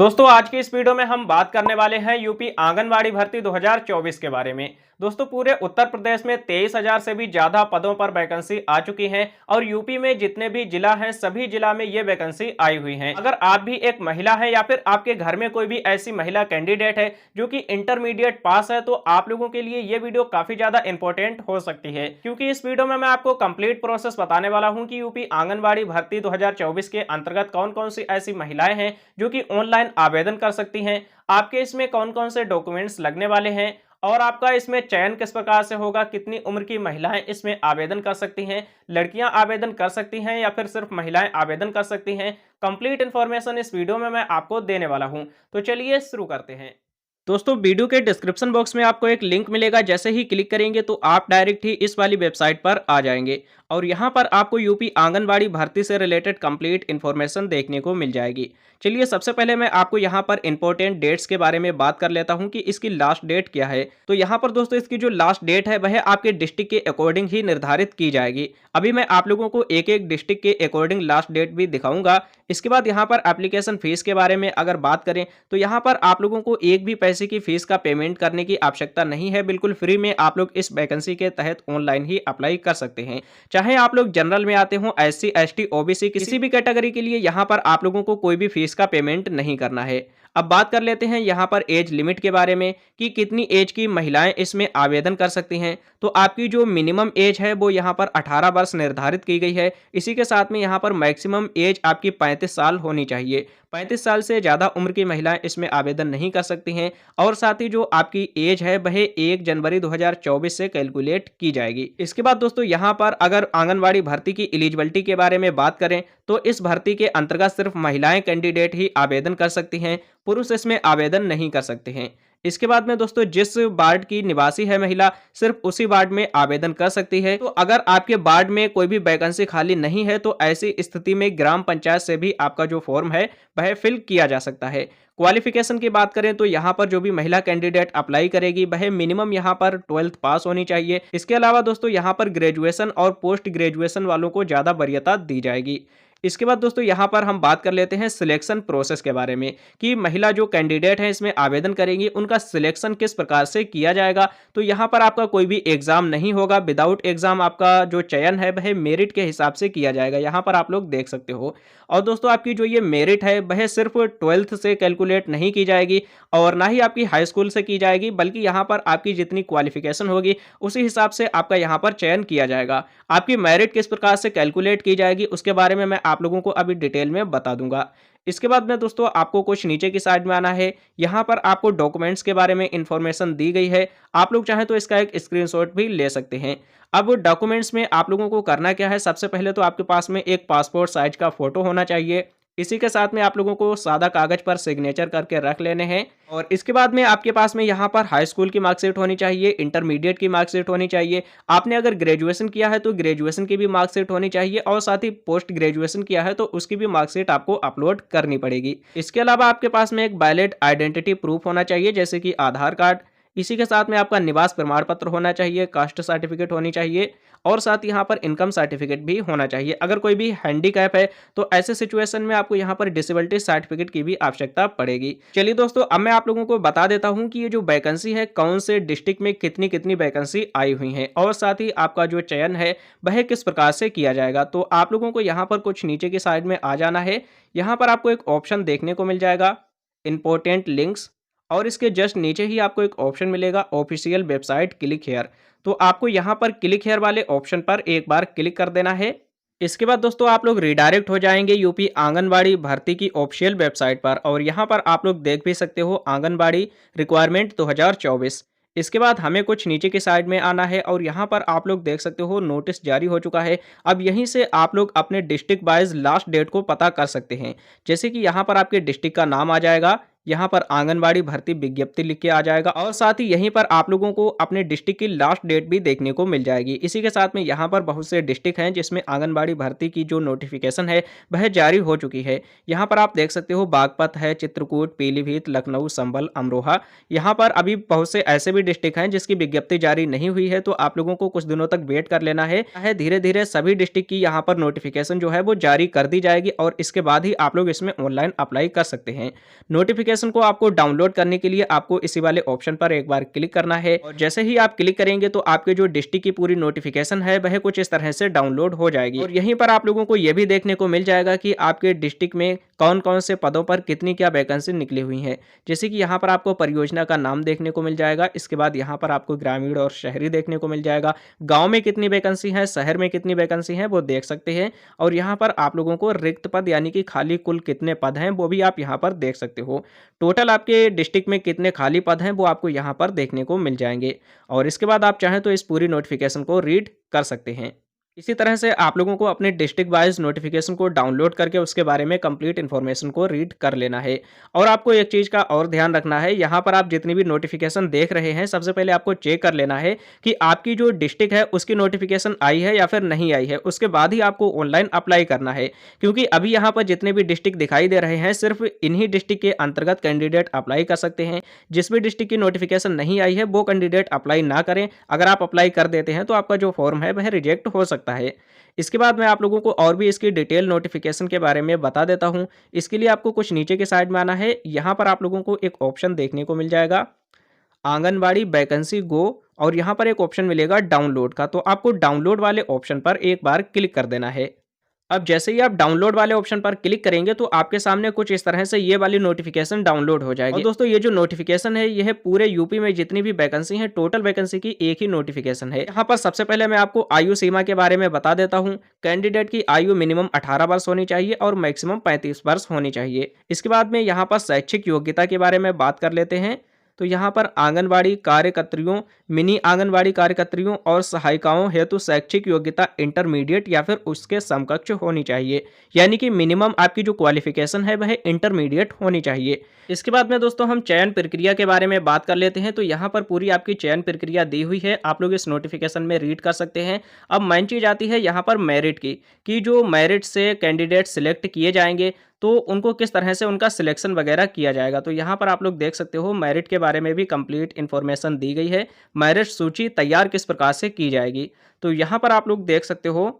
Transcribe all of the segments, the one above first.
दोस्तों आज की इस वीडियो में हम बात करने वाले हैं यूपी आंगनवाड़ी भर्ती 2024 के बारे में। दोस्तों पूरे उत्तर प्रदेश में 23,000 से भी ज्यादा पदों पर वैकेंसी आ चुकी हैं और यूपी में जितने भी जिला हैं सभी जिला में ये वैकेंसी आई हुई हैं। अगर आप भी एक महिला है या फिर आपके घर में कोई भी ऐसी महिला कैंडिडेट है जो कि इंटरमीडिएट पास है तो आप लोगों के लिए ये वीडियो काफी ज्यादा इंपॉर्टेंट हो सकती है, क्योंकि इस वीडियो में मैं आपको कंप्लीट प्रोसेस बताने वाला हूं कि यूपी आंगनबाड़ी भर्ती 2024 के अंतर्गत कौन कौन सी ऐसी महिलाएं हैं जो कि ऑनलाइन आवेदन कर सकती हैं, आपके इसमें कौन कौन से डॉक्यूमेंट्स लगने वाले हैं और आपका इसमें चयन किस प्रकार से होगा, कितनी उम्र की महिलाएं इसमें आवेदन कर सकती हैं, लड़कियां आवेदन कर सकती हैं या फिर सिर्फ महिलाएं आवेदन कर सकती हैं। कंप्लीट इन्फॉर्मेशन इस वीडियो में मैं आपको देने वाला हूं, तो चलिए शुरू करते हैं। दोस्तों वीडियो के डिस्क्रिप्शन बॉक्स में आपको एक लिंक मिलेगा, जैसे ही क्लिक करेंगे तो आप डायरेक्ट ही इस वाली वेबसाइट पर आ जाएंगे और यहाँ पर आपको यूपी आंगनबाड़ी भर्ती से रिलेटेड कंप्लीट इन्फॉर्मेशन देखने को मिल जाएगी। चलिए सबसे पहले मैं आपको यहाँ पर इंपॉर्टेंट डेट्स के बारे में बात कर लेता हूँ कि इसकी लास्ट डेट क्या है। तो यहाँ पर दोस्तों इसकी जो लास्ट डेट है वह आपके डिस्ट्रिक्ट के अकॉर्डिंग ही निर्धारित की जाएगी। अभी मैं आप लोगों को एक एक डिस्ट्रिक्ट के अकॉर्डिंग लास्ट डेट भी दिखाऊंगा। इसके बाद यहाँ पर एप्लीकेशन फीस के बारे में अगर बात करें तो यहाँ पर आप लोगों को एक भी पैसे की फीस का पेमेंट करने की आवश्यकता नहीं है। बिल्कुल फ्री में आप लोग इस वैकेंसी के तहत ऑनलाइन ही अप्लाई कर सकते हैं। चाहे आप लोग जनरल में आते हो, SC ST OBC किसी भी कैटेगरी के लिए यहाँ पर आप लोगों को कोई भी फीस का पेमेंट नहीं करना है। अब बात कर लेते हैं यहाँ पर एज लिमिट के बारे में कि कितनी एज की महिलाएं इसमें आवेदन कर सकती हैं। तो आपकी जो मिनिमम एज है वो यहाँ पर 18 वर्ष निर्धारित की गई है। इसी के साथ में यहाँ पर मैक्सिमम एज आपकी 35 साल होनी चाहिए। 35 साल से ज़्यादा उम्र की महिलाएं इसमें आवेदन नहीं कर सकती हैं और साथ ही जो आपकी एज है वह 1 जनवरी 2024 से कैलकुलेट की जाएगी। इसके बाद दोस्तों यहाँ पर अगर आंगनबाड़ी भर्ती की एलिजिबिलिटी के बारे में बात करें तो इस भर्ती के अंतर्गत सिर्फ महिलाएं कैंडिडेट ही आवेदन कर सकती हैं, पुरुष इसमें आवेदन नहीं कर सकते हैं। इसके बाद में दोस्तों जिस वार्ड की निवासी है महिला सिर्फ उसी वार्ड में आवेदन कर सकती है। तो अगर आपके वार्ड में कोई भी वैकेंसी खाली नहीं है तो ऐसी स्थिति में ग्राम पंचायत से भी आपका जो फॉर्म है वह फिल किया जा सकता है। क्वालिफिकेशन की बात करें तो यहाँ पर जो भी महिला कैंडिडेट अप्लाई करेगी वह मिनिमम यहाँ पर 12th पास होनी चाहिए। इसके अलावा दोस्तों यहाँ पर ग्रेजुएशन और पोस्ट ग्रेजुएशन वालों को ज़्यादा वरीयता दी जाएगी। इसके बाद दोस्तों यहाँ पर हम बात कर लेते हैं सिलेक्शन प्रोसेस के बारे में कि महिला जो कैंडिडेट है इसमें आवेदन करेंगी उनका सिलेक्शन किस प्रकार से किया जाएगा। तो यहाँ पर आपका कोई भी एग्जाम नहीं होगा, विदाउट एग्जाम आपका जो चयन है वह मेरिट के हिसाब से किया जाएगा। यहाँ पर आप लोग देख सकते हो। और दोस्तों आपकी जो ये मेरिट है वह सिर्फ 12th से कैलकुलेट नहीं की जाएगी और ना ही आपकी हाई स्कूल से की जाएगी, बल्कि यहाँ पर आपकी जितनी क्वालिफिकेशन होगी उसी हिसाब से आपका यहाँ पर चयन किया जाएगा। आपकी मेरिट किस प्रकार से कैलकुलेट की जाएगी उसके बारे में मैं आप लोगों को अभी डिटेल में बता दूंगा। इसके बाद में दोस्तों आपको कुछ नीचे की साइड में आना है। यहाँ पर आपको डॉक्यूमेंट्स के बारे में इंफॉर्मेशन दी गई है। आप लोग चाहें तो इसका एक स्क्रीनशॉट भी ले सकते हैं। अब डॉक्यूमेंट्स में आप लोगों को करना क्या है, सबसे पहले तो आपके पास में एक पासपोर्ट साइज का फोटो होना चाहिए। इसी के साथ में आप लोगों को सादा कागज पर सिग्नेचर करके रख लेने हैं और इसके बाद में आपके पास में यहाँ पर हाई स्कूल की मार्कशीट होनी चाहिए, इंटरमीडिएट की मार्कशीट होनी चाहिए। आपने अगर ग्रेजुएशन किया है तो ग्रेजुएशन की भी मार्कशीट होनी चाहिए और साथ ही पोस्ट ग्रेजुएशन किया है तो उसकी भी मार्कशीट आपको अपलोड करनी पड़ेगी। इसके अलावा आपके पास में एक वैलिड आइडेंटिटी प्रूफ होना चाहिए, जैसे कि आधार कार्ड। इसी के साथ में आपका निवास प्रमाण पत्र होना चाहिए, कास्ट सर्टिफिकेट होनी चाहिए और साथ ही यहाँ पर इनकम सर्टिफिकेट भी होना चाहिए। अगर कोई भी हैंडीकैप है तो ऐसे सिचुएशन में आपको यहाँ पर डिसेबिलिटी सर्टिफिकेट की भी आवश्यकता पड़ेगी। चलिए दोस्तों अब मैं आप लोगों को बता देता हूँ कि ये जो वैकेंसी है कौन से डिस्ट्रिक्ट में कितनी कितनी वैकेंसी आई हुई है और साथ ही आपका जो चयन है वह किस प्रकार से किया जाएगा। तो आप लोगों को यहाँ पर कुछ नीचे की साइड में आ जाना है। यहाँ पर आपको एक ऑप्शन देखने को मिल जाएगा इंपॉर्टेंट लिंक्स और इसके जस्ट नीचे ही आपको एक ऑप्शन मिलेगा ऑफिशियल वेबसाइट क्लिक हेयर। तो आपको यहाँ पर क्लिक हेयर वाले ऑप्शन पर एक बार क्लिक कर देना है। इसके बाद दोस्तों आप लोग रिडायरेक्ट हो जाएंगे यूपी आंगनबाड़ी भर्ती की ऑफिशियल वेबसाइट पर और यहाँ पर आप लोग देख भी सकते हो आंगनबाड़ी रिक्वायरमेंट 2024। इसके बाद हमें कुछ नीचे की साइड में आना है और यहाँ पर आप लोग देख सकते हो नोटिस जारी हो चुका है। अब यहीं से आप लोग अपने डिस्ट्रिक्ट वाइज लास्ट डेट को पता कर सकते हैं। जैसे कि यहाँ पर आपके डिस्ट्रिक्ट का नाम आ जाएगा, यहाँ पर आंगनबाड़ी भर्ती विज्ञप्ति लिख के आ जाएगा और साथ ही यहीं पर आप लोगों को अपने डिस्ट्रिक्ट की लास्ट डेट भी देखने को मिल जाएगी। इसी के साथ में यहाँ पर बहुत से डिस्ट्रिक्ट हैं जिसमें आंगनबाड़ी भर्ती की जो नोटिफिकेशन है वह जारी हो चुकी है। यहाँ पर आप देख सकते हो बागपत है, चित्रकूट, पीलीभीत, लखनऊ, संभल, अमरोहा। यहाँ पर अभी बहुत से ऐसे भी डिस्ट्रिक्ट हैं जिसकी विज्ञप्ति जारी नहीं हुई है, तो आप लोगों को कुछ दिनों तक वेट कर लेना है। धीरे धीरे सभी डिस्ट्रिक्ट की यहाँ पर नोटिफिकेशन जो है वो जारी कर दी जाएगी और इसके बाद ही आप लोग इसमें ऑनलाइन अप्लाई कर सकते हैं। नोटिफिकेशन को आपको डाउनलोड करने के लिए आपको इसी वाले ऑप्शन पर एक बार क्लिक करना है और जैसे ही आप क्लिक करेंगे तो आपके जो डिस्ट्रिक्ट की पूरी नोटिफिकेशन है वह कुछ इस तरह से डाउनलोड हो जाएगी और यहीं पर आप लोगों को यह भी देखने को मिल जाएगा कि आपके डिस्ट्रिक्ट में कौन कौन से पदों पर कितनी क्या वैकेंसी निकली हुई है। जैसे कि यहाँ पर आपको परियोजना का नाम देखने को मिल जाएगा, इसके बाद यहाँ पर आपको ग्रामीण और शहरी देखने को मिल जाएगा, गांव में कितनी वैकेंसी है, शहर में कितनी वैकेंसी है वो देख सकते हैं और यहाँ पर आप लोगों को रिक्त पद यानी कि खाली कुल कितने पद हैं वो भी आप यहाँ पर देख सकते हो। टोटल आपके डिस्ट्रिक्ट में कितने खाली पद हैं वो आपको यहाँ पर देखने को मिल जाएंगे और इसके बाद आप चाहें तो इस पूरी नोटिफिकेशन को रीड कर सकते हैं। इसी तरह से आप लोगों को अपने डिस्ट्रिक्ट वाइज नोटिफिकेशन को डाउनलोड करके उसके बारे में कंप्लीट इन्फॉर्मेशन को रीड कर लेना है। और आपको एक चीज़ का और ध्यान रखना है, यहाँ पर आप जितनी भी नोटिफिकेशन देख रहे हैं सबसे पहले आपको चेक कर लेना है कि आपकी जो डिस्ट्रिक्ट है उसकी नोटिफिकेशन आई है या फिर नहीं आई है, उसके बाद ही आपको ऑनलाइन अप्लाई करना है। क्योंकि अभी यहाँ पर जितने भी डिस्ट्रिक्ट दिखाई दे रहे हैं सिर्फ इन्हीं डिस्ट्रिक्ट के अंतर्गत कैंडिडेट अप्लाई कर सकते हैं। जिस भी डिस्ट्रिक्ट की नोटिफिकेशन नहीं आई है वो कैंडिडेट अप्लाई ना करें। अगर आप अप्लाई कर देते हैं तो आपका जो फॉर्म है वह रिजेक्ट हो सकता है। इसके बाद मैं आप लोगों को और भी इसकी डिटेल नोटिफिकेशन के बारे में बता देता हूं। इसके लिए आपको कुछ नीचे के साइड में आना है। यहां पर आप लोगों को एक ऑप्शन देखने को मिल जाएगा आंगनबाड़ी वैकेंसी गो और यहां पर एक ऑप्शन मिलेगा डाउनलोड का, तो आपको डाउनलोड वाले ऑप्शन पर एक बार क्लिक कर देना है। अब जैसे ही आप डाउनलोड वाले ऑप्शन पर क्लिक करेंगे तो आपके सामने कुछ इस तरह से ये वाली नोटिफिकेशन डाउनलोड हो जाएगी। और दोस्तों ये जो नोटिफिकेशन है यह पूरे यूपी में जितनी भी वैकेंसी है टोटल वैकेंसी की एक ही नोटिफिकेशन है। यहाँ पर सबसे पहले मैं आपको आयु सीमा के बारे में बता देता हूँ। कैंडिडेट की आयु मिनिमम 18 वर्ष होनी चाहिए और मैक्सिमम 35 वर्ष होनी चाहिए। इसके बाद में यहाँ पर शैक्षिक योग्यता के बारे में बात कर लेते हैं। तो यहाँ पर आंगनबाड़ी कार्यकर्त्रियों, मिनी आंगनबाड़ी कार्यकर्त्रियों और सहायिकाओं हेतु शैक्षिक योग्यता इंटरमीडिएट या फिर उसके समकक्ष होनी चाहिए, यानी कि मिनिमम आपकी जो क्वालिफिकेशन है वह इंटरमीडिएट होनी चाहिए। इसके बाद में दोस्तों हम चयन प्रक्रिया के बारे में बात कर लेते हैं। तो यहाँ पर पूरी आपकी चयन प्रक्रिया दी हुई है, आप लोग इस नोटिफिकेशन में रीड कर सकते हैं। अब मेन चीज आती है यहाँ पर मेरिट की, कि जो मेरिट से कैंडिडेट सिलेक्ट किए जाएंगे तो उनको किस तरह से उनका सिलेक्शन वगैरह किया जाएगा। तो यहाँ पर आप लोग देख सकते हो मेरिट के बारे में भी कंप्लीट इन्फॉर्मेशन दी गई है। मेरिट सूची तैयार किस प्रकार से की जाएगी, तो यहाँ पर आप लोग देख सकते हो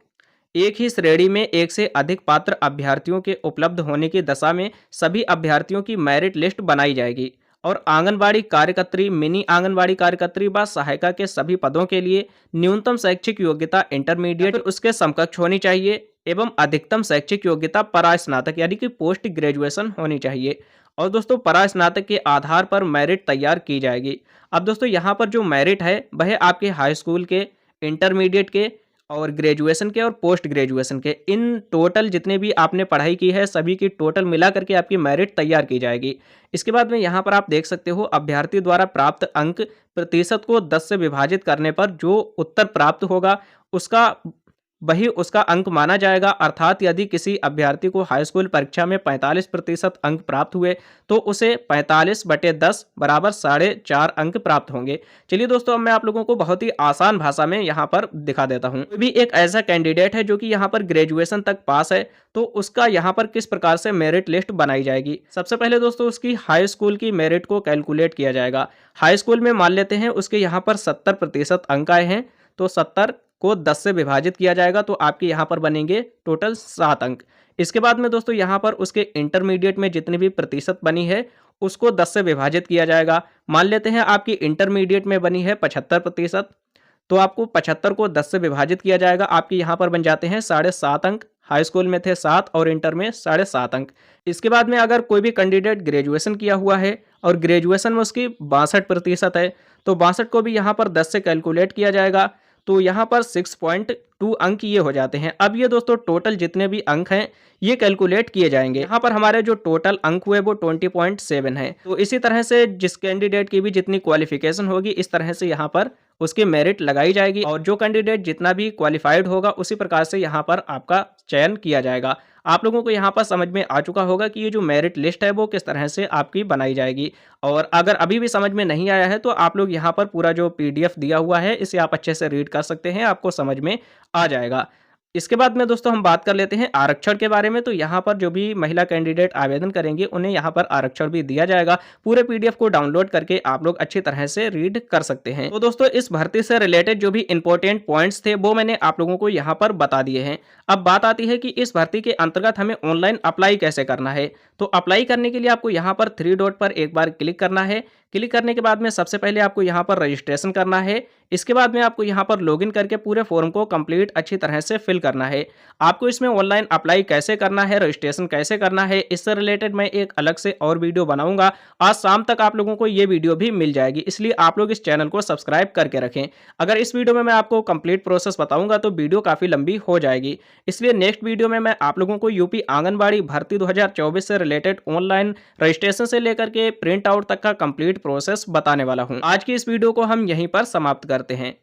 एक ही श्रेणी में एक से अधिक पात्र अभ्यर्थियों के उपलब्ध होने की दशा में सभी अभ्यर्थियों की मेरिट लिस्ट बनाई जाएगी और आंगनबाड़ी कार्यकर्त्री, मिनी आंगनबाड़ी कार्यकर्त्री व सहायिका के सभी पदों के लिए न्यूनतम शैक्षिक योग्यता इंटरमीडिएट उसके समकक्ष होनी चाहिए एवं अधिकतम शैक्षिक योग्यता परास्नातक यानी कि पोस्ट ग्रेजुएशन होनी चाहिए। और दोस्तों परास्नातक के आधार पर मेरिट तैयार की जाएगी। अब दोस्तों यहाँ पर जो मेरिट है वह आपके हाई स्कूल के, इंटरमीडिएट के और ग्रेजुएशन के और पोस्ट ग्रेजुएशन के, इन टोटल जितने भी आपने पढ़ाई की है सभी की टोटल मिला करके आपकी मेरिट तैयार की जाएगी। इसके बाद में यहाँ पर आप देख सकते हो अभ्यर्थी द्वारा प्राप्त अंक प्रतिशत को 10 से विभाजित करने पर जो उत्तर प्राप्त होगा उसका वही उसका अंक माना जाएगा। अर्थात यदि किसी अभ्यर्थी को हाई स्कूल परीक्षा में 45% अंक प्राप्त हुए तो उसे 45/10 बराबर 4.5 अंक प्राप्त होंगे। चलिए दोस्तों अब मैं आप लोगों को बहुत ही आसान भाषा में यहाँ पर दिखा देता हूँ। भी एक ऐसा कैंडिडेट है जो कि यहाँ पर ग्रेजुएशन तक पास है तो उसका यहाँ पर किस प्रकार से मेरिट लिस्ट बनाई जाएगी। सबसे पहले दोस्तों उसकी हाई स्कूल की मेरिट को कैलकुलेट किया जाएगा। हाई स्कूल में मान लेते हैं उसके यहाँ पर 70% अंक आए हैं तो 70 को 10 से विभाजित किया जाएगा तो आपके यहाँ पर बनेंगे टोटल 7 अंक। इसके बाद में दोस्तों यहाँ पर उसके इंटरमीडिएट में जितनी भी प्रतिशत बनी है उसको 10 से विभाजित किया जाएगा। मान लेते हैं आपकी इंटरमीडिएट में बनी है 75%, तो आपको 75 को 10 से विभाजित किया जाएगा, आपके यहाँ पर बन जाते हैं 7.5 अंक। हाई स्कूल में थे 7 और इंटर में 7.5 अंक। इसके बाद में अगर कोई भी कैंडिडेट ग्रेजुएशन किया हुआ है और ग्रेजुएशन में उसकी 62% है तो 62 को भी यहाँ पर 10 से कैलकुलेट किया जाएगा तो यहाँ पर 6.2 अंक ये हो जाते हैं। अब ये दोस्तों टोटल जितने भी अंक हैं ये कैलकुलेट किए जाएंगे। यहाँ पर हमारे जो टोटल अंक हुए वो 20.7 है। तो इसी तरह से जिस कैंडिडेट की भी जितनी क्वालिफिकेशन होगी इस तरह से यहाँ पर उसकी मेरिट लगाई जाएगी और जो कैंडिडेट जितना भी क्वालिफाइड होगा उसी प्रकार से यहाँ पर आपका चयन किया जाएगा। आप लोगों को यहाँ पर समझ में आ चुका होगा कि ये जो मेरिट लिस्ट है वो किस तरह से आपकी बनाई जाएगी। और अगर अभी भी समझ में नहीं आया है तो आप लोग यहाँ पर पूरा जो पीडीएफ दिया हुआ है इसे आप अच्छे से रीड कर सकते हैं, आपको समझ में आ जाएगा। इसके बाद में दोस्तों हम बात कर लेते हैं आरक्षण के बारे में। तो यहाँ पर जो भी महिला कैंडिडेट आवेदन करेंगे उन्हें यहाँ पर आरक्षण भी दिया जाएगा। पूरे पीडीएफ को डाउनलोड करके आप लोग अच्छी तरह से रीड कर सकते हैं। तो दोस्तों इस भर्ती से रिलेटेड जो भी इंपॉर्टेंट पॉइंट्स थे वो मैंने आप लोगों को यहाँ पर बता दिए हैं। अब बात आती है कि इस भर्ती के अंतर्गत हमें ऑनलाइन अप्लाई कैसे करना है। तो अप्लाई करने के लिए आपको यहाँ पर 3 डॉट पर एक बार क्लिक करना है। क्लिक करने के बाद में सबसे पहले आपको यहाँ पर रजिस्ट्रेशन करना है। इसके बाद में आपको यहाँ पर लॉगिन करके पूरे फॉर्म को कंप्लीट अच्छी तरह से फिल करना है। आपको इसमें ऑनलाइन अप्लाई कैसे करना है, रजिस्ट्रेशन कैसे करना है, इससे रिलेटेड मैं एक अलग से और वीडियो बनाऊंगा। आज शाम तक आप लोगों को ये वीडियो भी मिल जाएगी, इसलिए आप लोग इस चैनल को सब्सक्राइब करके रखें। अगर इस वीडियो में मैं आपको कंप्लीट प्रोसेस बताऊंगा तो वीडियो काफ़ी लंबी हो जाएगी, इसलिए नेक्स्ट वीडियो में मैं आप लोगों को यूपी आंगनबाड़ी भर्ती 2024 से रिलेटेड ऑनलाइन रजिस्ट्रेशन से लेकर के प्रिंट आउट तक का कंप्लीट प्रोसेस बताने वाला हूं। आज की इस वीडियो को हम यहीं पर समाप्त करते हैं।